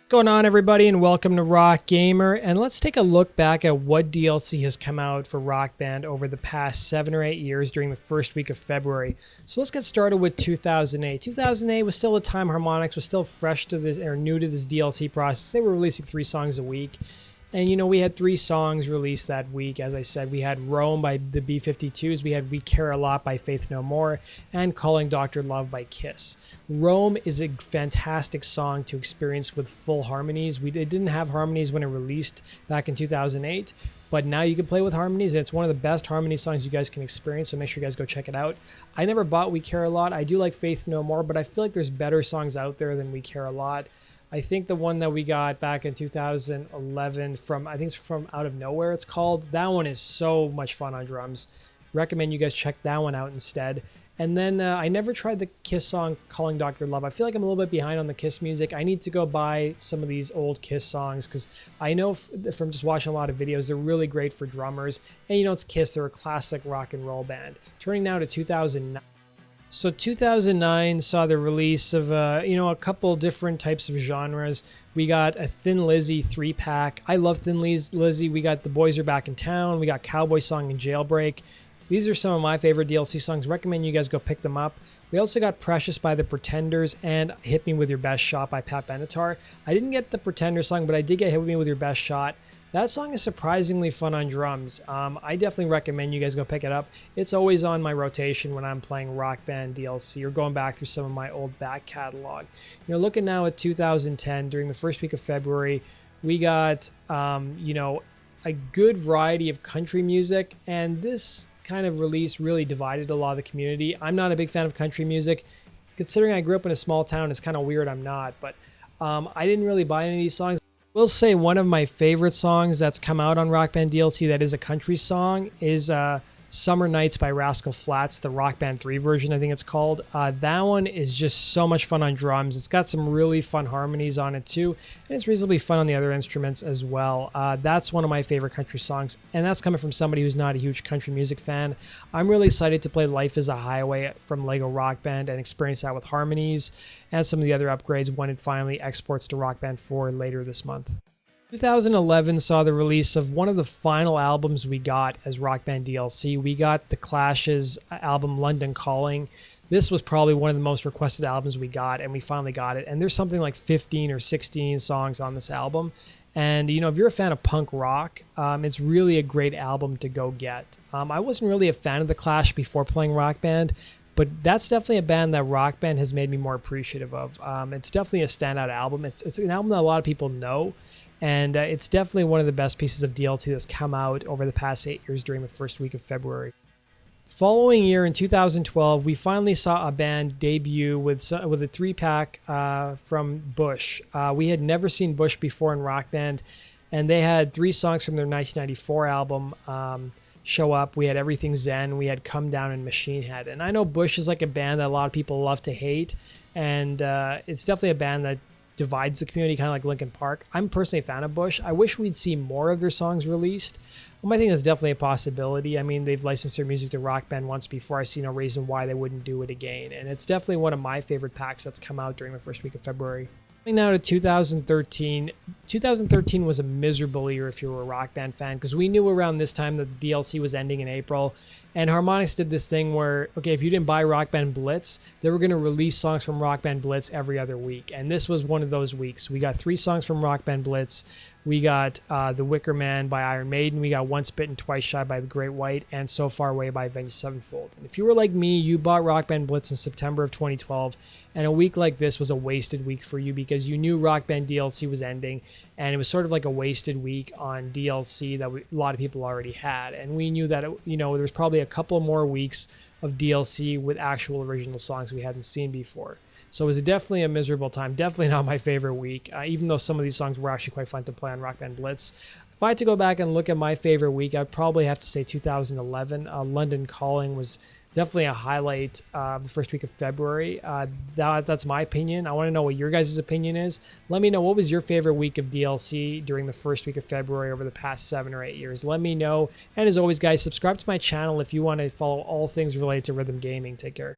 Going on, everybody, and welcome to Rock Gamer. And let's take a look back at what DLC has come out for Rock Band over the past 7 or 8 years during the first week of February. So let's get started with 2008. 2008 was still a time Harmonix was still fresh to this, or new to this DLC process. They were releasing 3 songs a week. And, you know, we had 3 songs released that week. As I said, we had Rome by the B-52s, we had We Care a Lot by Faith No More, and Calling Dr. Love by Kiss. Rome is a fantastic song to experience with full harmonies. It didn't have harmonies when it released back in 2008, but now you can play with harmonies, and it's one of the best harmony songs you guys can experience, so make sure you guys go check it out. I never bought We Care a Lot. I do like Faith No More, but I feel like there's better songs out there than We Care a Lot. I think the one that we got back in 2011 from, I think it's from Out of Nowhere it's called. That one is so much fun on drums. Recommend you guys check that one out instead. And then I never tried the Kiss song Calling Dr. Love. I feel like I'm a little bit behind on the Kiss music. I need to go buy some of these old Kiss songs because I know from just watching a lot of videos, they're really great for drummers. And you know, it's Kiss, they're a classic rock and roll band. Turning now to 2009. So 2009 saw the release of, a couple different types of genres. We got a Thin Lizzy 3-pack. I love Thin Lizzy. We got The Boys Are Back in Town. We got Cowboy Song and Jailbreak. These are some of my favorite DLC songs. Recommend you guys go pick them up. We also got Precious by The Pretenders and Hit Me With Your Best Shot by Pat Benatar. I didn't get the Pretender song, but I did get Hit Me With Your Best Shot. That song is surprisingly fun on drums. I definitely recommend you guys go pick it up. It's always on my rotation when I'm playing Rock Band DLC or going back through some of my old back catalog. You know, looking now at 2010, during the first week of February, we got, a good variety of country music, and this kind of release really divided a lot of the community. I'm not a big fan of country music. Considering I grew up in a small town, it's kind of weird I'm not, but I didn't really buy any of these songs. I will say one of my favorite songs that's come out on Rock Band DLC that is a country song is Summer Nights by Rascal Flatts, the Rock Band 3 version, I think it's called. That one is just so much fun on drums. It's got some really fun harmonies on it too, and it's reasonably fun on the other instruments as well. That's one of my favorite country songs, and that's coming from somebody who's not a huge country music fan. I'm really excited to play Life is a Highway from Lego Rock Band and experience that with harmonies and some of the other upgrades when it finally exports to Rock Band 4 later this month. 2011 saw the release of one of the final albums we got as Rock Band DLC. We got The Clash's album London Calling. This was probably one of the most requested albums we got, and we finally got it. And there's something like 15 or 16 songs on this album. And, you know, if you're a fan of punk rock, it's really a great album to go get. I wasn't really a fan of The Clash before playing Rock Band, but that's definitely a band that Rock Band has made me more appreciative of. It's definitely a standout album. It's an album that a lot of people know. And it's definitely one of the best pieces of DLC that's come out over the past 8 years during the first week of February. The following year, in 2012, we finally saw a band debut with a 3-pack from Bush. We had never seen Bush before in Rock Band, and they had 3 songs from their 1994 album show up. We had Everything Zen, we had Comedown, and Machinehead. And I know Bush is like a band that a lot of people love to hate, and it's definitely a band that divides the community, kind of like Linkin Park. I'm personally a fan of Bush. I wish we'd see more of their songs released. I think that's definitely a possibility. I mean, they've licensed their music to Rock Band once before. I see no reason why they wouldn't do it again. And it's definitely one of my favorite packs that's come out during the first week of February. Coming now to 2013. 2013 was a miserable year if you were a Rock Band fan, because we knew around this time that the DLC was ending in April. And Harmonix did this thing where, okay, if you didn't buy Rock Band Blitz, they were going to release songs from Rock Band Blitz every other week. And this was one of those weeks. We got 3 songs from Rock Band Blitz. We got The Wicker Man by Iron Maiden. We got Once Bitten, Twice Shy by The Great White. And So Far Away by Avenged Sevenfold. And if you were like me, you bought Rock Band Blitz in September of 2012. And a week like this was a wasted week for you because you knew Rock Band DLC was ending. And it was sort of like a wasted week on DLC that a lot of people already had. And we knew that, there was probably a couple more weeks of DLC with actual original songs we hadn't seen before. So it was definitely a miserable time. Definitely not my favorite week, even though some of these songs were actually quite fun to play on Rock Band Blitz. If I had to go back and look at my favorite week, I'd probably have to say 2011. London Calling was definitely a highlight of the first week of February. That's my opinion. I want to know what your guys' opinion is. Let me know, what was your favorite week of DLC during the first week of February over the past 7 or 8 years. Let me know. And as always, guys, subscribe to my channel if you want to follow all things related to rhythm gaming. Take care.